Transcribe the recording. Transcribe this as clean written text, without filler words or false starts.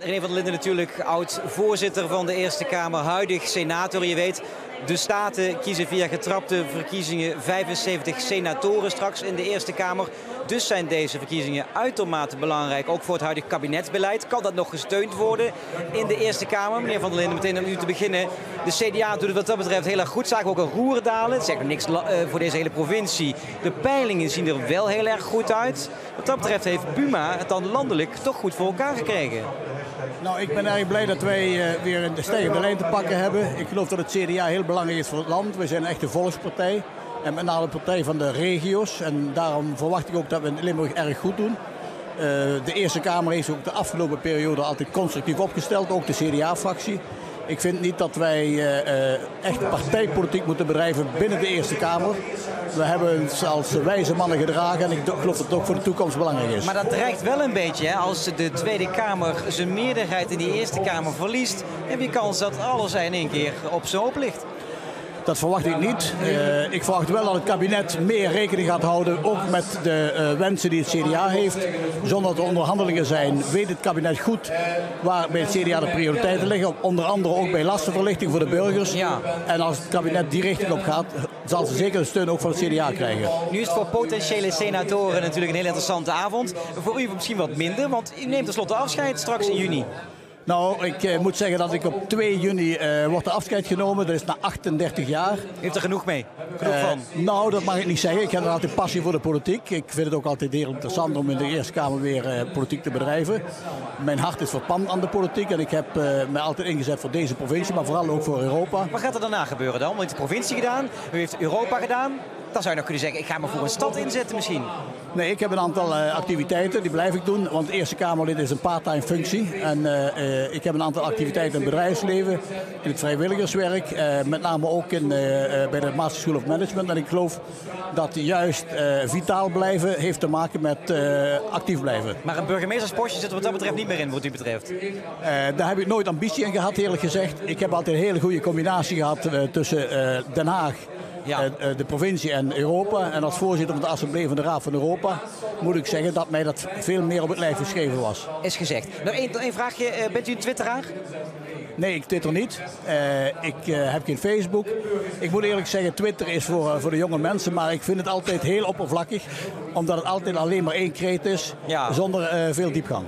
René van der Linden natuurlijk, oud-voorzitter van de Eerste Kamer, huidig senator. Je weet, de Staten kiezen via getrapte verkiezingen 75 senatoren straks in de Eerste Kamer. Dus zijn deze verkiezingen uitermate belangrijk, ook voor het huidige kabinetsbeleid. Kan dat nog gesteund worden in de Eerste Kamer? Meneer van der Linden, meteen om u te beginnen. De CDA doet het wat dat betreft heel erg goed. Zagen we ook een roer dalen. Het zegt nog niks voor deze hele provincie. De peilingen zien er wel heel erg goed uit. Wat dat betreft heeft Buma het dan landelijk toch goed voor elkaar gekregen. Nou, ik ben erg blij dat wij weer een stijgende lijn te pakken hebben. Ik geloof dat het CDA heel belangrijk is voor het land. We zijn een echte volkspartij. En met name een partij van de regio's. En daarom verwacht ik ook dat we in Limburg erg goed doen. De Eerste Kamer heeft ook de afgelopen periode altijd constructief opgesteld. Ook de CDA-fractie. Ik vind niet dat wij echt partijpolitiek moeten bedrijven binnen de Eerste Kamer. We hebben ons als wijze mannen gedragen en ik geloof dat het ook voor de toekomst belangrijk is. Maar dat dreigt wel een beetje, hè? Als de Tweede Kamer zijn meerderheid in die Eerste Kamer verliest, heb je kans dat alles in één keer op zijn hoop ligt. Dat verwacht ik niet. Ik verwacht wel dat het kabinet meer rekening gaat houden, ook met de wensen die het CDA heeft. Zonder dat er onderhandelingen zijn, weet het kabinet goed waar bij het CDA de prioriteiten liggen. Onder andere ook bij lastenverlichting voor de burgers. Ja. En als het kabinet die richting op gaat, zal ze zeker de steun ook van het CDA krijgen. Nu is het voor potentiële senatoren natuurlijk een heel interessante avond. Voor u misschien wat minder, want u neemt tenslotte afscheid straks in juni. Nou, ik moet zeggen dat ik op 2 juni wordt de afscheid genomen. Dat is na 38 jaar. U heeft er genoeg mee? Genoeg van? Nou, dat mag ik niet zeggen. Ik heb altijd passie voor de politiek. Ik vind het ook altijd heel interessant om in de Eerste Kamer weer politiek te bedrijven. Mijn hart is verpand aan de politiek. En ik heb mij altijd ingezet voor deze provincie, maar vooral ook voor Europa. Wat gaat er daarna gebeuren dan? U heeft de provincie gedaan, u heeft Europa gedaan. Dan zou je nog kunnen zeggen, ik ga me voor een stad inzetten misschien. Nee, ik heb een aantal activiteiten, die blijf ik doen. Want de Eerste Kamerlid is een part-time functie. En ik heb een aantal activiteiten in het bedrijfsleven, in het vrijwilligerswerk. Met name ook bij de Master School of Management. En ik geloof dat juist vitaal blijven heeft te maken met actief blijven. Maar een burgemeesterspostje zit er wat dat betreft niet meer in, wat u betreft? Daar heb ik nooit ambitie in gehad, eerlijk gezegd. Ik heb altijd een hele goede combinatie gehad tussen Den Haag, de provincie en Europa. En als voorzitter van de Assemblee van de Raad van Europa moet ik zeggen dat mij dat veel meer op het lijf geschreven was. Is gezegd. Nog één vraagje. Bent u een twitteraar? Nee, ik twitter niet. Ik heb geen Facebook. Ik moet eerlijk zeggen, Twitter is voor de jonge mensen. Maar ik vind het altijd heel oppervlakkig. Omdat het altijd alleen maar één kreet is. Zonder veel diepgang.